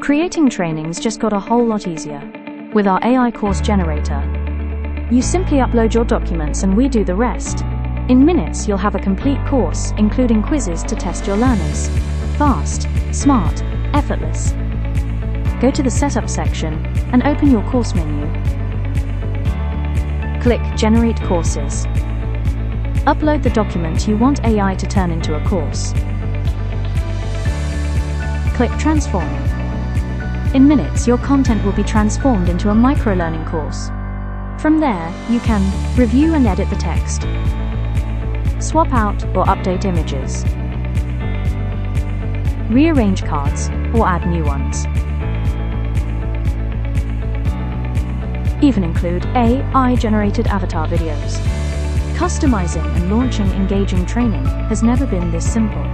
Creating trainings just got a whole lot easier. With our AI course generator, you simply upload your documents and we do the rest. In minutes, you'll have a complete course, including quizzes to test your learners. Fast, smart, effortless. Go to the Setup section and open your course menu. Click Generate Courses. Upload the document you want AI to turn into a course. Click Transform. In minutes, your content will be transformed into a microlearning course. From there, you can review and edit the text, swap out or update images, rearrange cards or add new ones. Even include AI-generated avatar videos. Customizing and launching engaging training has never been this simple.